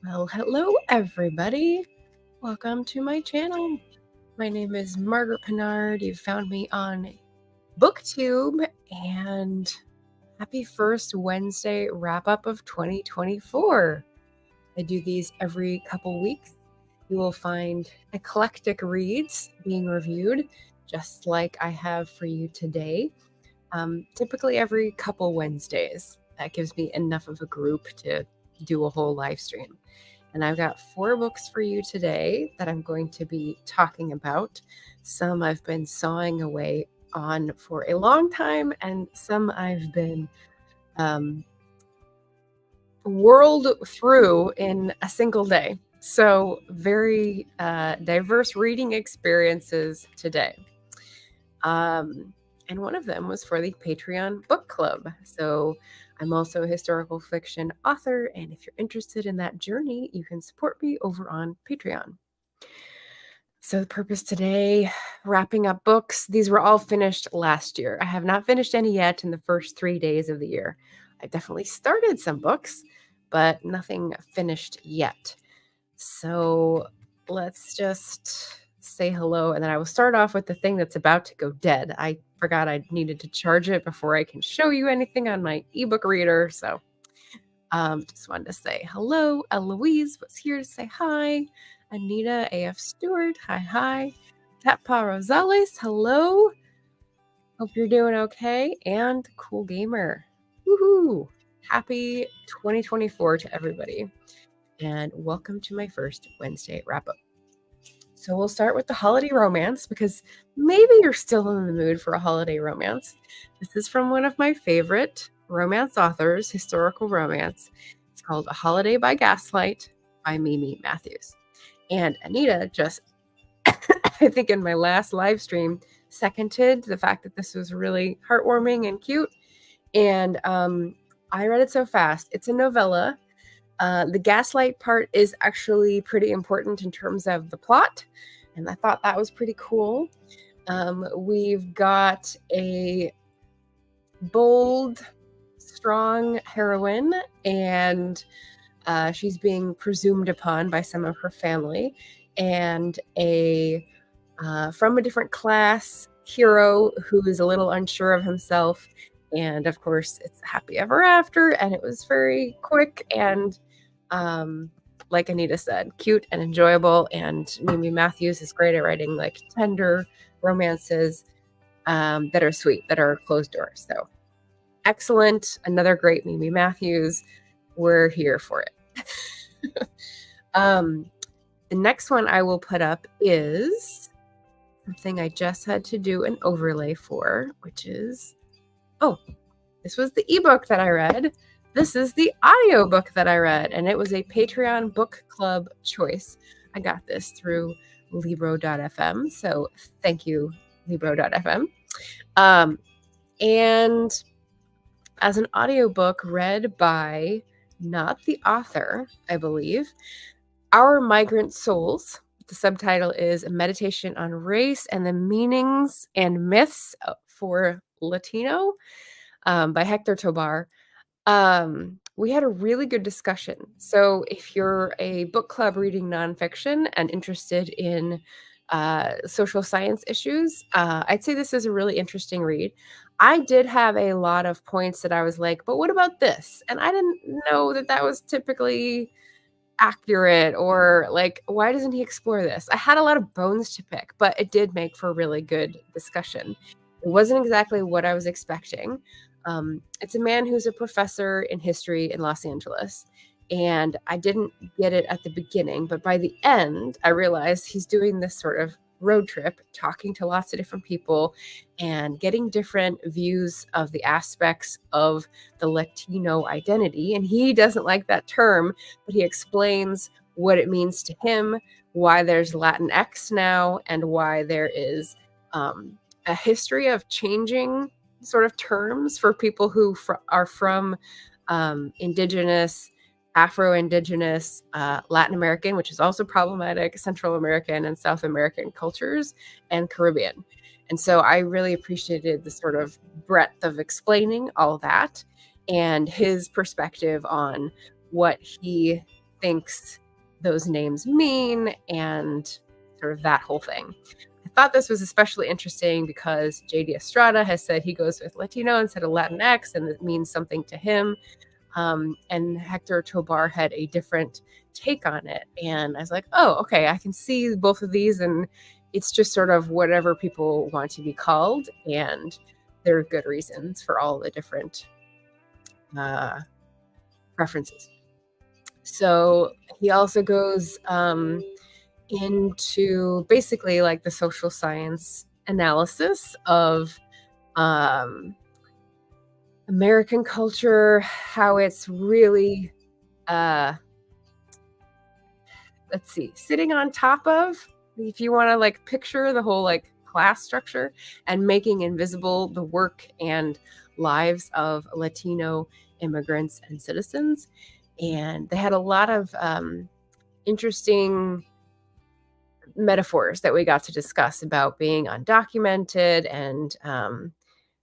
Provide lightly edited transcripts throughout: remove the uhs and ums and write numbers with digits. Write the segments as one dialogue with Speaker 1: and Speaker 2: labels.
Speaker 1: Well, hello everybody. Welcome to my channel. My name is Margaret Pinard. You found me on Booktube, and happy first Wednesday wrap-up of 2024. I do these every couple weeks. You will find eclectic reads being reviewed, just like I have for you today. Typically every couple Wednesdays. That gives me enough of a group to do a whole live stream. And I've got 4 books for you today that I'm going to be talking about. Some I've been sawing away on for a long time, and some I've been whirled through in a single day. So very diverse reading experiences today. And one of them was for the Patreon book club. So I'm also a historical fiction author, and if you're interested in that journey, you can support me over on Patreon. So the purpose today, wrapping up books. These were all finished last year. I have not finished any yet in the first 3 days of the year. I definitely started some books, but nothing finished yet. So let's just say hello, and then I will start off with the thing that's about to go dead. I forgot I needed to charge it before I can show you anything on my ebook reader, so just wanted to say hello. Eloise was here to say hi. Anita A.F. Stewart, hi. Tatpa Rosales, hello. Hope you're doing okay. And Cool Gamer, woohoo! Happy 2024 to everybody, and welcome to my first Wednesday wrap-up. So we'll start with the holiday romance, because maybe you're still in the mood for a holiday romance. This is from one of my favorite romance authors, historical romance. It's called A Holiday by Gaslight by Mimi Matthews. And Anita just, I think in my last live stream, seconded the fact that this was really heartwarming and cute. And I read it so fast. It's a novella. The gaslight part is actually pretty important in terms of the plot, and I thought that was pretty cool. We've got a bold, strong heroine, and she's being presumed upon by some of her family, and from a different class hero who is a little unsure of himself. And of course, it's happy ever after, and it was very quick and like Anita said, cute and enjoyable. And Mimi Matthews is great at writing like tender romances that are sweet, that are closed doors. So excellent. Another great Mimi Matthews. We're here for it. The next one I will put up is something I just had to do an overlay for, which is, this was the ebook that I read. This is the audiobook that I read, and it was a Patreon book club choice. I got this through Libro.fm, so thank you, Libro.fm. And as an audiobook read by not the author, I believe, Our Migrant Souls. The subtitle is A Meditation on Race and the Meanings and Myths for Latino by Hector Tobar. We had a really good discussion. So if you're a book club reading nonfiction and interested in social science issues, I'd say this is a really interesting read. I did have a lot of points that I was like, but what about this? And I didn't know that that was typically accurate, or like, why doesn't he explore this? I had a lot of bones to pick, but it did make for a really good discussion. It wasn't exactly what I was expecting. It's a man who's a professor in history in Los Angeles, and I didn't get it at the beginning, but by the end, I realized he's doing this sort of road trip, talking to lots of different people and getting different views of the aspects of the Latino identity. And he doesn't like that term, but he explains what it means to him, why there's Latinx now, and why there is a history of changing sort of terms for people who are from indigenous, Afro-Indigenous, Latin American, which is also problematic, Central American and South American cultures, and Caribbean. And so I really appreciated the sort of breadth of explaining all that and his perspective on what he thinks those names mean and sort of that whole thing. I thought this was especially interesting because J.D. Estrada has said he goes with Latino instead of Latinx, and it means something to him. And Hector Tobar had a different take on it. And I was like, oh, okay, I can see both of these, and it's just sort of whatever people want to be called. And there are good reasons for all the different preferences. So he also goes into basically like the social science analysis of American culture, how it's really, sitting on top of, if you want to like picture the whole like class structure, and making invisible the work and lives of Latino immigrants and citizens. And they had a lot of interesting metaphors that we got to discuss about being undocumented and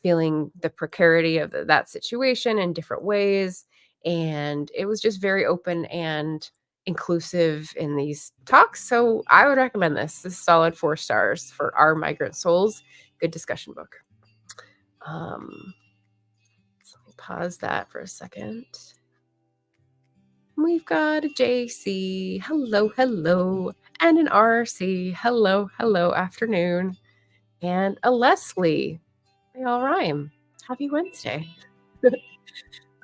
Speaker 1: feeling the precarity of that situation in different ways. And it was just very open and inclusive in these talks. So I would recommend this. This is solid 4 stars for Our Migrant Souls. Good discussion book. So let me pause that for a second. We've got a JC. Hello, hello. And an RC. Hello, hello, afternoon. And a Leslie. They all rhyme. Happy Wednesday. All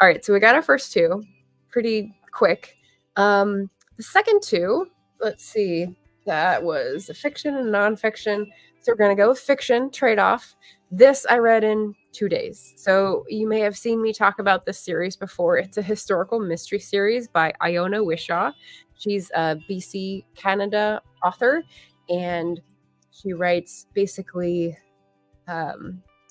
Speaker 1: right, so we got our first 2 pretty quick. The second 2, let's see, that was a fiction and nonfiction. So we're going to go with fiction, trade-off. This I read in 2 days. So you may have seen me talk about this series before. It's a historical mystery series by Iona Wishaw. She's a BC, Canada author, and she writes basically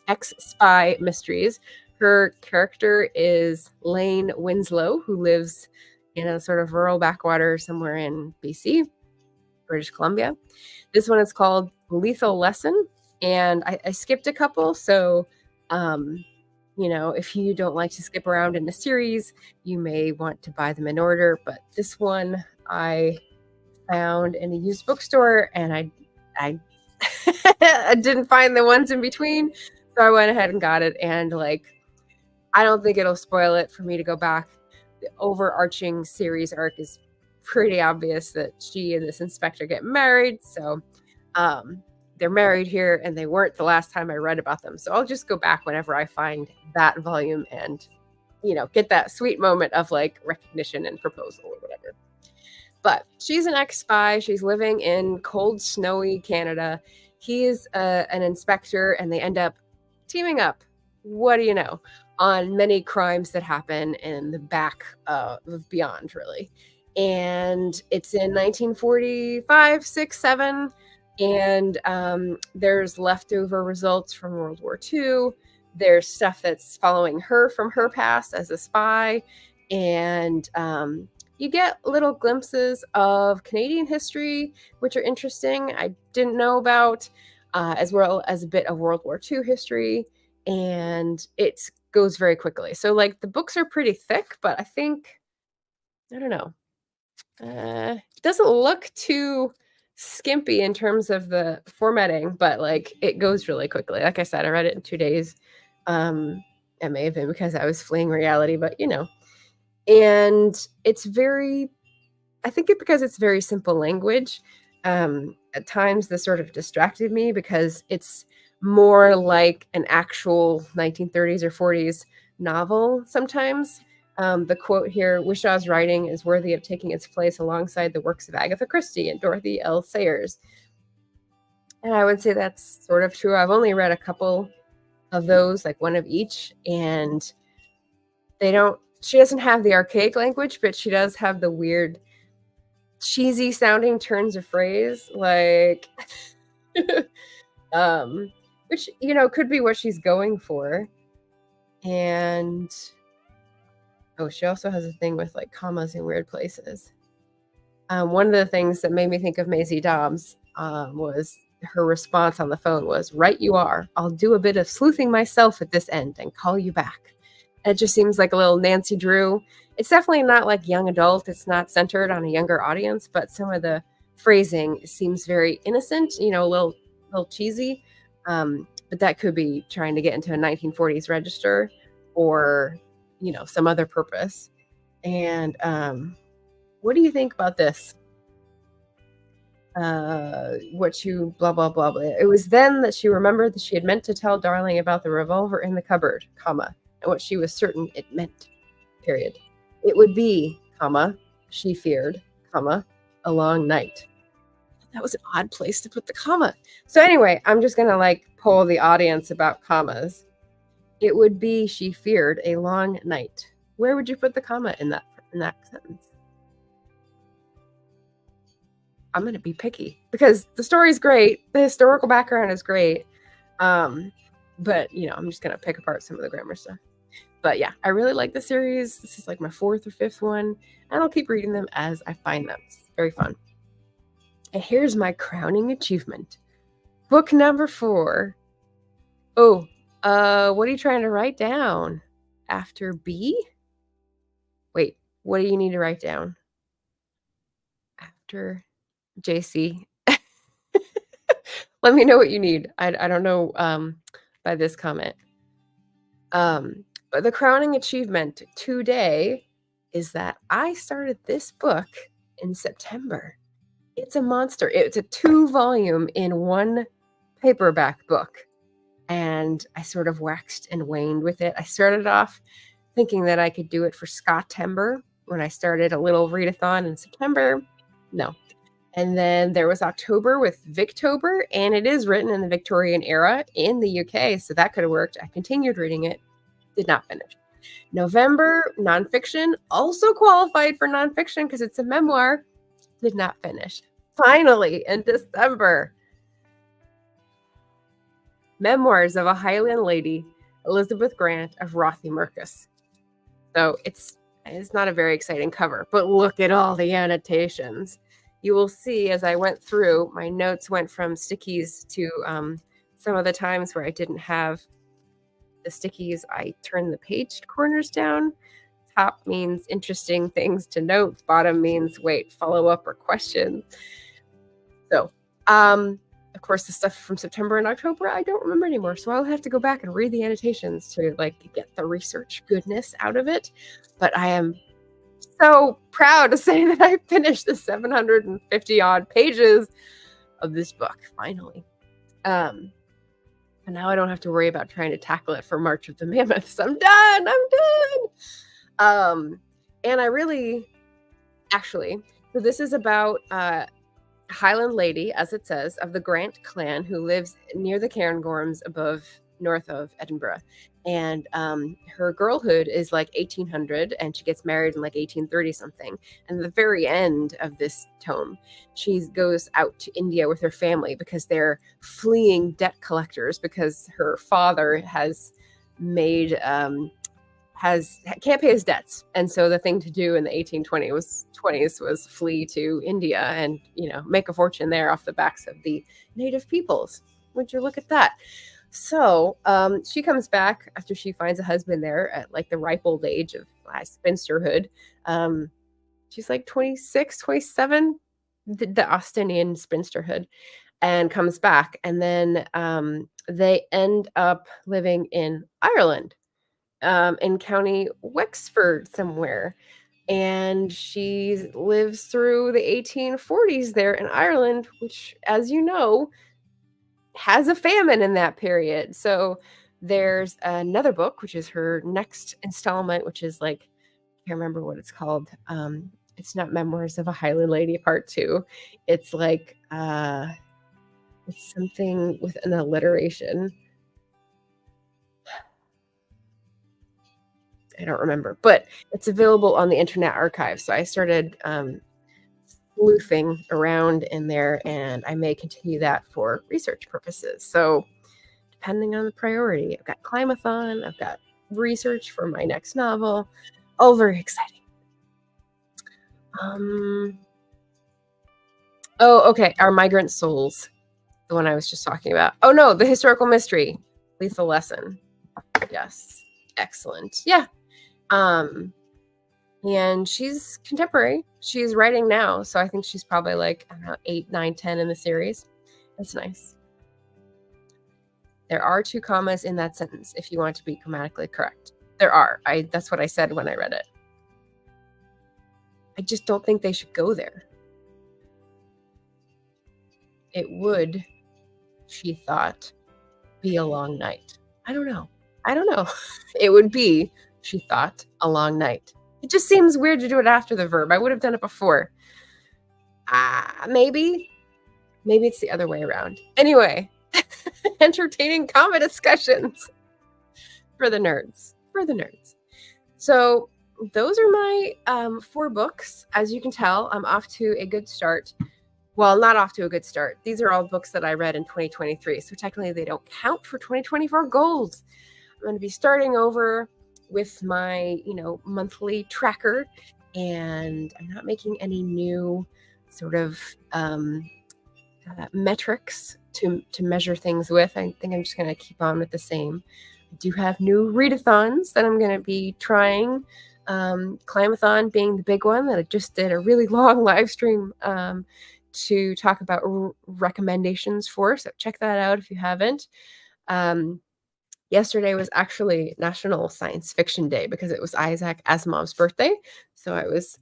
Speaker 1: ex-spy mysteries. Her character is Lane Winslow, who lives in a sort of rural backwater somewhere in BC, British Columbia. This one is called Lethal Lesson, and I skipped a couple, so if you don't like to skip around in the series, you may want to buy them in order. But this one I found in a used bookstore, and I I didn't find the ones in between, so I went ahead and got it. And I don't think it'll spoil it for me to go back. The overarching series arc is pretty obvious that she and this inspector get married. So they're married here, and they weren't the last time I read about them. So I'll just go back whenever I find that volume and, get that sweet moment of recognition and proposal or whatever. But she's an ex-spy. She's living in cold, snowy Canada. He's an inspector, and they end up teaming up. What do you know? On many crimes that happen in the back of beyond, really. And it's in 1945, 6, 7. And there's leftover results from World War II. There's stuff that's following her from her past as a spy. And you get little glimpses of Canadian history, which are interesting. I didn't know about, as well as a bit of World War II history. And it goes very quickly. So the books are pretty thick, but I think, I don't know. It doesn't look too skimpy in terms of the formatting, but it goes really quickly. Like I said, I read it in 2 days. It may have been because I was fleeing reality, but and it's very, I think it because it's very simple language. At times this sort of distracted me because it's more like an actual 1930s or 40s novel sometimes. The quote here, Wishaw's writing is worthy of taking its place alongside the works of Agatha Christie and Dorothy L. Sayers. And I would say that's sort of true. I've only read a couple of those, one of each, and she doesn't have the archaic language, but she does have the weird, cheesy sounding turns of phrase, which, could be what she's going for. And she also has a thing with commas in weird places. One of the things that made me think of Maisie Dobbs was her response on the phone was, "Right you are. I'll do a bit of sleuthing myself at this end and call you back." It just seems like a little Nancy Drew. It's definitely not like young adult. It's not centered on a younger audience, but some of the phrasing seems very innocent, a little cheesy. But that could be trying to get into a 1940s register or, some other purpose. And what do you think about this? What you blah, blah, blah, blah. It was then that she remembered that she had meant to tell Darling about the revolver in the cupboard, comma, and what she was certain it meant, period. It would be, comma, she feared, comma, a long night. That was an odd place to put the comma. So anyway, I'm just going to poll the audience about commas. It would be, she feared, a long night. Where would you put the comma in that sentence? I'm going to be picky because the story's great. The historical background is great. But, I'm just going to pick apart some of the grammar stuff. But yeah, I really like the series. This is my 4th or 5th one, and I'll keep reading them as I find them. It's very fun. And here's my crowning achievement. Book number 4. Oh, what are you trying to write down? After B? Wait, what do you need to write down? After JC. Let me know what you need. I don't know by this comment. But the crowning achievement today is that I started this book in September. It's a monster. It's a 2-volume in 1 paperback book. And I sort of waxed and waned with it. I started off thinking that I could do it for Scottember when I started a little readathon in September. No. And then there was October with Victober, and it is written in the Victorian era in the UK, so that could have worked. I continued reading it, did not finish. November, nonfiction, also qualified for nonfiction because it's a memoir, did not finish. Finally, in December, Memoirs of a Highland Lady, Elizabeth Grant of Rothiemurchus. So it's not a very exciting cover, but look at all the annotations. You will see as I went through, my notes went from stickies to some of the times where I didn't have the stickies, I turned the page corners down. Top means interesting things to note. Bottom means wait, follow up or question. So, of course, the stuff from September and October, I don't remember anymore. So I'll have to go back and read the annotations to get the research goodness out of it. But I am so proud to say that I finished the 750 odd pages of this book finally. And now I don't have to worry about trying to tackle it for March of the Mammoths. I'm done. And I really, actually, so this is about Highland lady, as it says, of the Grant clan who lives near the Cairngorms north of Edinburgh. And her girlhood is 1800, and she gets married in 1830 something. And at the very end of this tome, she goes out to India with her family because they're fleeing debt collectors because her father has made can't pay his debts. And so the thing to do in the 1820s was flee to India and make a fortune there off the backs of the native peoples. Would you look at that? So she comes back after she finds a husband there at the ripe old age of spinsterhood. She's 26, 27, the Austinian spinsterhood, and comes back. And then they end up living in Ireland, in County Wexford somewhere. And she lives through the 1840s there in Ireland, which, as you know, has a famine in that period. So there's another book, which is her next installment, which is I can't remember what it's called. It's not Memoirs of a Highland Lady Part 2. It's it's something with an alliteration. I don't remember, but it's available on the Internet Archive. So I started sleuthing around in there, and I may continue that for research purposes. So depending on the priority, I've got Climathon, I've got research for my next novel. All very exciting. Oh, okay. Our Migrant Souls, the one I was just talking about. Oh no, the historical mystery, Lethal Lesson. Yes. Excellent. Yeah. Um, and she's contemporary. She's writing now, so I think she's probably like, I don't know, 8, 9, 10 in the series. That's nice. There are 2 commas in that sentence if you want to be grammatically correct. There are. That's what I said when I read it. I just don't think they should go there. It would, she thought, be a long night. I don't know. It would be, she thought, a long night. It just seems weird to do it after the verb. I would have done it before. Maybe it's the other way around. Anyway, entertaining comma discussions for the nerds. So those are my 4 books. As you can tell, I'm off to a good start. Well, not off to a good start. These are all books that I read in 2023. So technically they don't count for 2024 goals. I'm going to be starting over with my, monthly tracker, and I'm not making any new sort of metrics to measure things with. I think I'm just going to keep on with the same. I do have new readathons that I'm going to be trying. Climathon being the big one that I just did a really long live stream to talk about recommendations for. So check that out if you haven't. Yesterday was actually National Science Fiction Day because it was Isaac Asimov's birthday. So I was,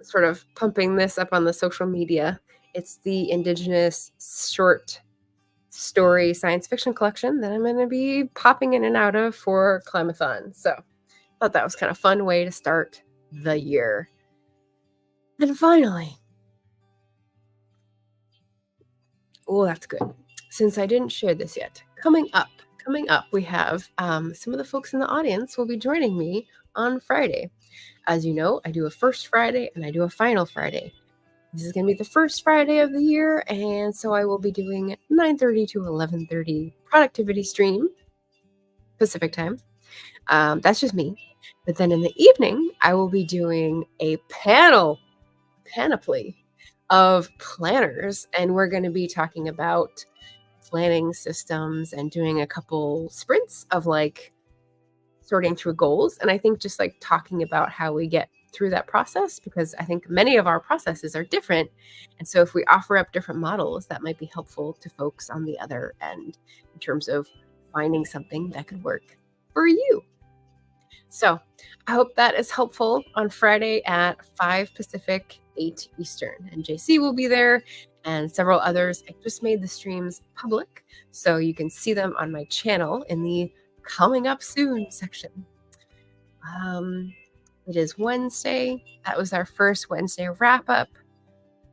Speaker 1: sort of pumping this up on the social media. It's the Indigenous short story science fiction collection that I'm going to be popping in and out of for Climathon. So I thought that was kind of a fun way to start the year. And finally, oh, that's good. Since I didn't share this yet, coming up, we have some of the folks in the audience will be joining me on Friday. As you know, I do a first Friday and I do a final Friday. This is going to be the first Friday of the year, and so I will be doing 9:30 to 11:30 productivity stream, Pacific time. That's just me. But then in the evening, I will be doing a panoply of planners, and we're going to be talking about planning systems and doing a couple sprints of like sorting through goals. And I think just like talking about how we get through that process, because I think many of our processes are different. And so if we offer up different models, that might be helpful to folks on the other end in terms of finding something that could work for you. So I hope that is helpful on Friday at 5 Pacific, 8 Eastern. And JC will be there and several others. I just made the streams public, so you can see them on my channel in the coming up soon section. It is Wednesday. That was our first Wednesday wrap up.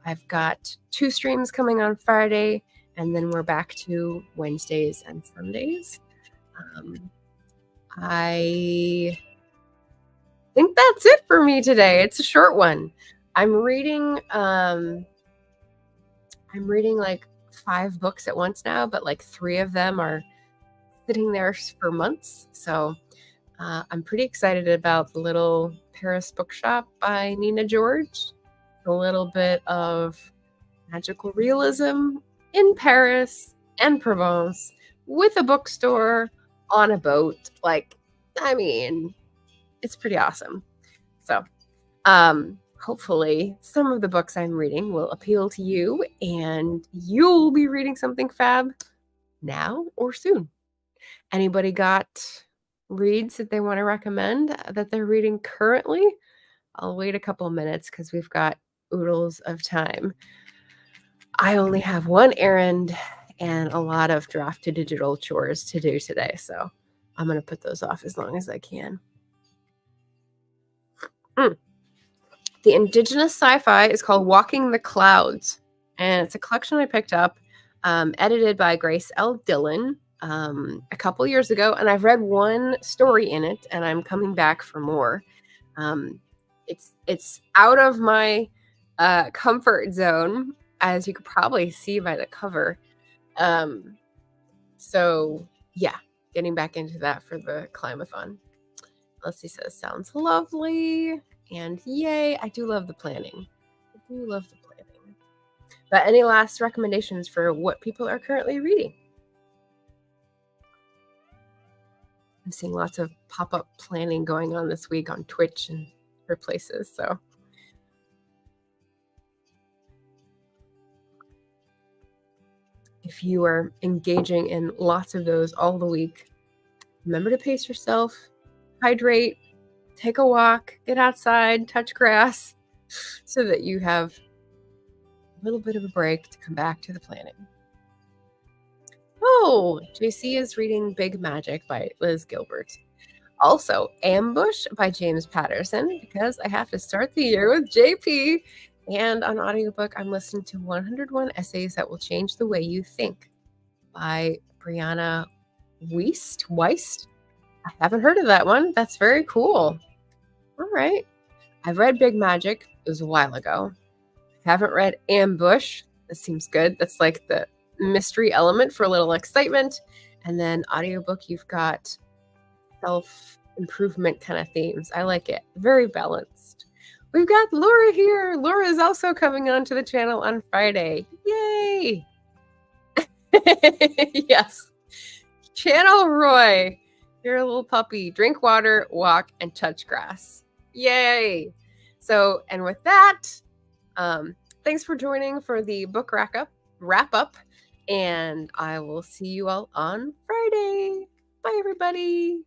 Speaker 1: I've got 2 streams coming on Friday, and then we're back to Wednesdays and Sundays. I think that's it for me today. It's a short one. I'm reading like 5 books at once now, but like 3 of them are sitting there for months. So I'm pretty excited about the Little Paris Bookshop by Nina George. A little bit of magical realism in Paris and Provence with a bookstore on a boat. Like, I mean, it's pretty awesome. So hopefully some of the books I'm reading will appeal to you, and you'll be reading something fab now or soon. Anybody got reads that they want to recommend that they're reading currently? I'll wait a couple of minutes because we've got oodles of time. I only have one errand and a lot of draft to digital chores to do today, so I'm going to put those off as long as I can. The Indigenous sci-fi is called Walking the Clouds, and it's a collection I picked up, edited by Grace L. Dillon a couple years ago, and I've read one story in it, and I'm coming back for more. It's out of my comfort zone, as you could probably see by the cover. So yeah, getting back into that for the Climathon. Leslie says, sounds lovely. And yay, I do love the planning. But any last recommendations for what people are currently reading? I'm seeing lots of pop-up planning going on this week on Twitch and other places. So if you are engaging in lots of those all the week, remember to pace yourself, hydrate, take a walk, get outside, touch grass, so that you have a little bit of a break to come back to the planning. Oh, JC is reading Big Magic by Liz Gilbert. Also, Ambush by James Patterson, because I have to start the year with JP. And on audiobook, I'm listening to 101 Essays That Will Change the Way You Think by Brianna Weist. I haven't heard of that one. That's very cool. All right. I've read Big Magic. It was a while ago. I haven't read Ambush. This seems good. That's like the mystery element for a little excitement. And then audiobook, you've got self-improvement kind of themes. I like it. Very balanced. We've got Laura here. Laura is also coming on to the channel on Friday. Yay! Yes. Channel Roy. You're a little puppy. Drink water, walk, and touch grass. Yay! So, and with that, thanks for joining for the book wrap up, and I will see you all on Friday. Bye, everybody.